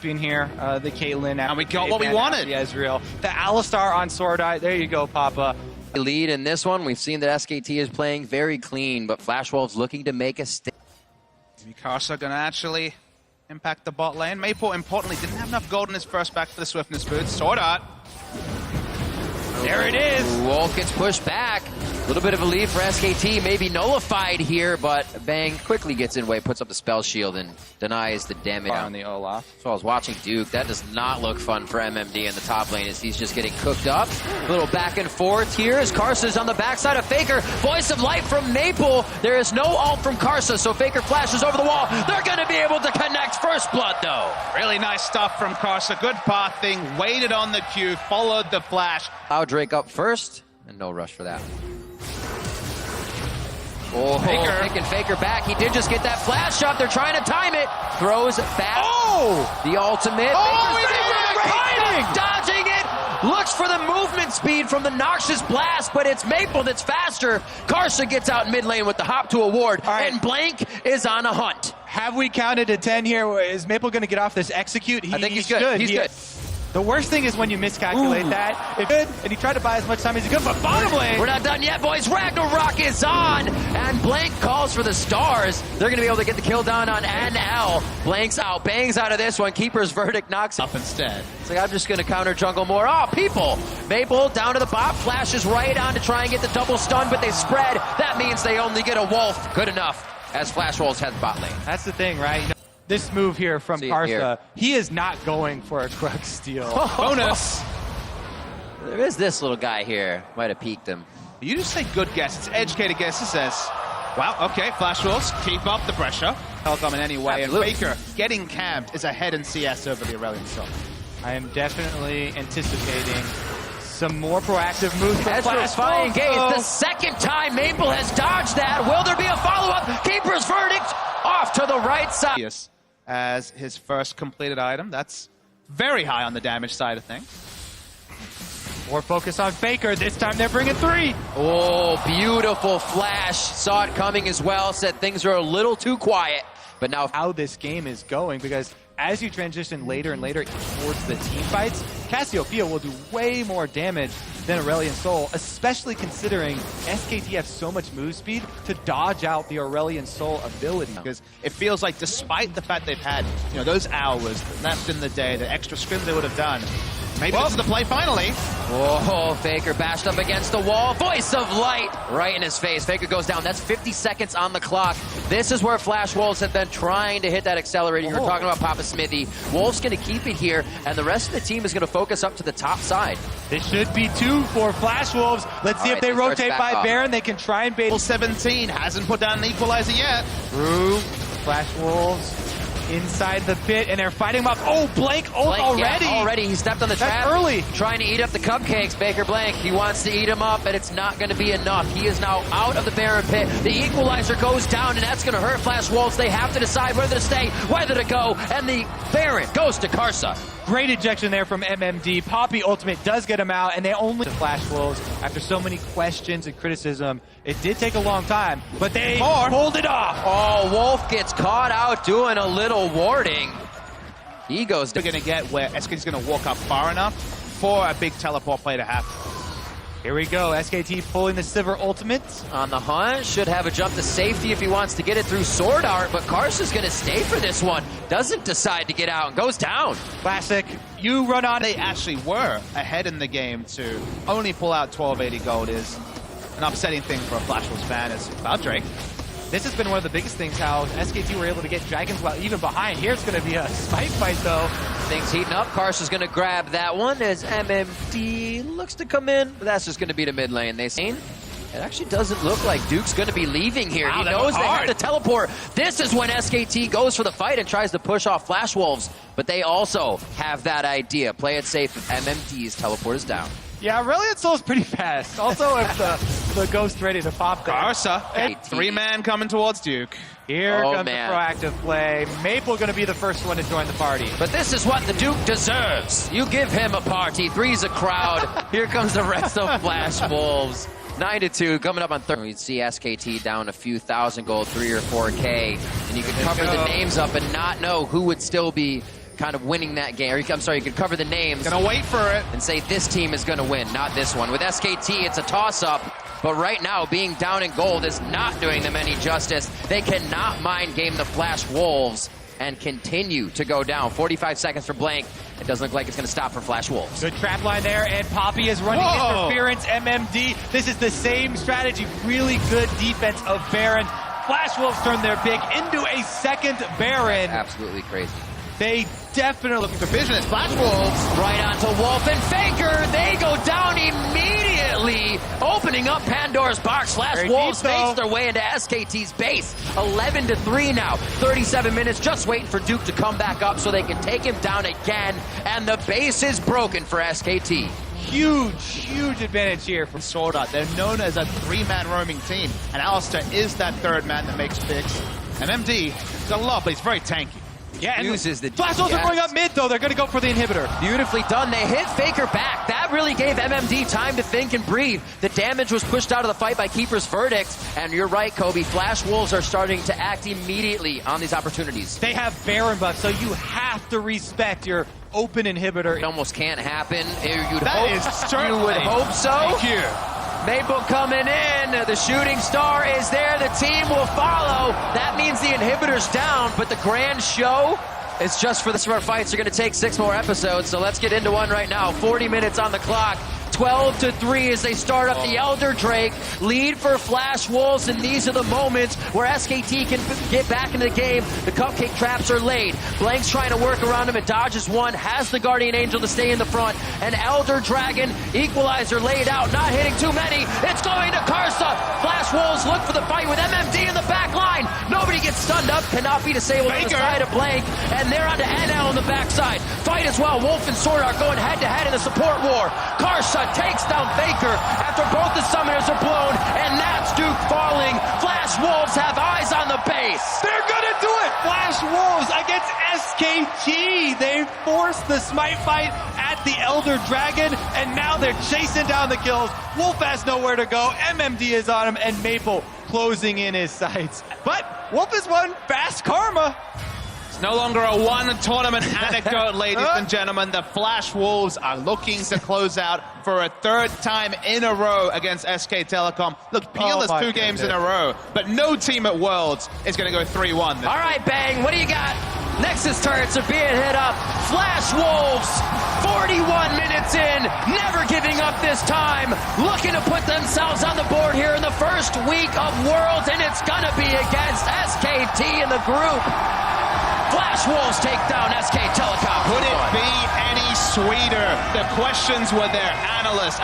champion here, the Caitlyn. And we got what we wanted. The Ezreal. The Alistar on Sword Eye. There you go, Papa. Lead in this one. We've seen that SKT is playing very clean, but Flash Wolves looking to make a stake. Mikasa gonna actually impact the bot lane. Maple, importantly, didn't have enough gold in his first back for the Swiftness boots. Sword Art. There it is. Wolf gets pushed back. A little bit of a lead for SKT, maybe nullified here, but Bang quickly gets in way, puts up the spell shield, and denies the damage. On the Olaf. So I was watching Duke. That does not look fun for MMD in the top lane as he's just getting cooked up. A little back and forth here as Karsa's on the backside of Faker. Voice of light from Maple. There is no ult from Karsa, so Faker flashes over the wall. They're going to be able to connect first blood, though. Really nice stuff from Karsa. Good pathing. Waited on the Q. Followed the flash. Now Drake up first, and no rush for that. Oh, Faker. Taking Faker back. He did just get that flash shot. They're trying to time it. Throws back. Oh! The ultimate. Oh, Faker's he did back. great timing! Dodging it. Looks for the movement speed from the Noxious Blast, but it's Maple that's faster. Karsa gets out mid lane with the hop to a ward, right. and Blank is on a hunt. Have we counted to 10 here? Is Maple going to get off this execute? I think he's good. He's good. The worst thing is when you miscalculate that. If good, and he tried to buy as much time as he could, but bottom lane. We're not done yet, boys. Ragnarok is on, and Blank calls for the stars. They're going to be able to get the kill down on NL. Blank's out, bangs out of this one. Keeper's verdict knocks Up instead. It's like, I'm just going to counter jungle more. Oh, people. Maple down to the bot, flashes right on to try and get the double stun, but they spread. That means they only get a wolf. Good enough as Flash Wolves head bot lane. That's the thing, right? You know, this move here from See it Karsa, here. he is not going for a Krug steal. Bonus. There is this little guy here. Might have peeked him. You just say good guess. It's educated guess. It says, wow, okay, Flash Wolves, keep up the pressure. Helcom in any way. Absolutely. And Faker getting camped is ahead in CS over the Aurelion Sol. I am definitely anticipating some more proactive moves from Flash Petrifying Wolves. Gaze. Oh. The second time Maple has dodged that. Will there be a follow-up? Keeper's verdict off to the right side. Yes, as his first completed item. That's very high on the damage side of things. More focus on Faker. This time they're bringing 3. Oh, beautiful flash. Saw it coming as well. Said things are a little too quiet. But now How this game is going, because as you transition later and later towards the team fights, Cassiopeia will do way more damage than Aurelion Sol, especially considering SKT have so much move speed to dodge out the Aurelion Sol ability. Because it feels like despite the fact they've had, you know, those hours left in the day, the extra scrims they would have done, maybe this is the play finally. oh, Faker bashed up against the wall. Voice of light right in his face. Faker goes down. That's 50 seconds on the clock. This is where Flash Wolves have been trying to hit that accelerator. You were talking about Papa Smithy. Wolves going to keep it here, and the rest of the team is going to focus up to the top side. This should be 2 for Flash Wolves. Let's see if they starts rotate back by off. Baron. They can try and bait. 17 hasn't put down an equalizer yet. Through Flash Wolves inside the pit, and they're fighting him up. Oh, Blank ult Blank, already. yeah, already. He stepped on the That's trap. early. Trying to eat up the cupcakes. Baker Blank, he wants to eat them up, but it's not going to be enough. He is now out of the Baron pit. The equalizer goes down, and that's going to hurt Flash Wolves. They have to decide whether to stay, whether to go, and the Baron goes to Karsa. Great ejection there from MMD. Poppy ultimate does get him out, and they only Flash Wolves after so many questions and criticism. It did take a long time, but they pulled it off. Oh, Wolf gets caught out doing a little warding. He goes We're to... going to get where SKT's going to walk up far enough for a big teleport play to happen. Here we go. SKT pulling the Sivir ultimate. On the hunt, should have a jump to safety if he wants to get it through Sword Art, but Karsa's going to stay for this one. Doesn't decide to get out and goes down. Classic. You run on They it. actually were ahead in the game to only pull out 1280 gold is an upsetting thing for a Flash Wolves fan. It's about Drake. This has been one of the biggest things, how SKT were able to get Dragons while even behind. Here it's going to be a spike fight, though. Things heating up. Karsa's going to grab that one as MMD looks to come in, but that's just going to be the mid lane. They seen. It actually doesn't look like Duke's going to be leaving here. Wow, He that knows was they have hard. to teleport. This is when SKT goes for the fight and tries to push off Flash Wolves, but they also have that idea. Play it safe if MMD's teleport is down. Yeah, Aurelion Sol's pretty fast. Also, if the Ghost ready to pop there. Karsa, Hey, 3-man coming towards Duke. Here Oh, comes man. the proactive play. Maple going to be the first one to join the party. But this is what the Duke deserves. You give him a party. 3's a crowd. Here comes the rest of Flash Wolves. 9-2 coming up on third. We'd see SKT down a few thousand gold, 3 or 4K, and you could cover the names up and not know who would still be kind of winning that game. Or I'm sorry, you could cover the names. Gonna wait for it. And say this team is going to win, not this one. With SKT, it's a toss-up. But right now, being down in gold is not doing them any justice. They cannot mind game the Flash Wolves and continue to go down. 45 seconds for Blank. It doesn't look like it's going to stop for Flash Wolves. Good trap line there, and Poppy is running interference. MMD, this is the same strategy. Really good defense of Baron. Flash Wolves turn their pick into a second Baron. Absolutely crazy. They definitely Looking for vision. It's Flash Wolves. Right onto Wolf and Faker. They go down immediately, opening up Pandora's box. Flash Very Wolves deep, though. makes their way into SKT's base. 11-3 now. 37 minutes, just waiting for Duke to come back up so they can take him down again. And the base is broken for SKT. huge advantage here from Sword Art. They're known as a three-man roaming team, and Alistair is that third man that makes picks. And MD is a lot, but he's very tanky. Yeah, and Uses the Flash Wolves are yes. going up mid, though. They're going to go for the inhibitor. Beautifully done. They hit Faker back. That really gave MMD time to think and breathe. The damage was pushed out of the fight by Keeper's Verdict. And you're right, Kobe. Flash Wolves are starting to act immediately on these opportunities. They have Baron buff, so you have to respect your open inhibitor. It almost can't happen. You Certainly. would hope so. Thank you. Maple coming in. The shooting star is there. The team will follow. That means the inhibitor's down, but the grand show is just for this. Our fights are going to take 6 more episodes, so let's get into one right now. 40 minutes on the clock. 12-3 as they start up the Elder Drake. Lead for Flash Wolves, and these are the moments where SKT can get back into the game. The cupcake traps are laid. Blank's trying to work around him and dodges one. Has the Guardian Angel to stay in the front. And Elder Dragon, equalizer laid out, not hitting too many. It's going to Karsa. Flash Wolves look for the fight with MMD in the back line. Nobody gets stunned up, cannot be disabled on the side of Blank. And they're on to NL on the backside. Fight as well. Wolf and Sword are going head-to-head in the support war. Karsa takes down Faker after both the summoners are blown, and that's Duke falling. Flash Wolves have eyes on the base. They're gonna do it! Flash Wolves against SKT. They forced the smite fight at the Elder Dragon, and now they're chasing down the kills. Wolf has nowhere to go. MMD is on him, and Maple closing in his sights. But Wolf has won fast karma. It's no longer a one-tournament anecdote, ladies and gentlemen. The Flash Wolves are looking to close out for a third time in a row against SK Telecom. Look, Peel is 2 games in a row, but no team at Worlds is going to go 3-1. All right, Bang, what do you got? Nexus turrets are being hit up. Flash Wolves, 41 minutes in, never giving up this time. Looking to put themselves on the board here in the first week of Worlds, and it's going to be against SKT in the group. Flash Wolves take down SK Telecom. Could it be any sweeter? The questions were there. Analysts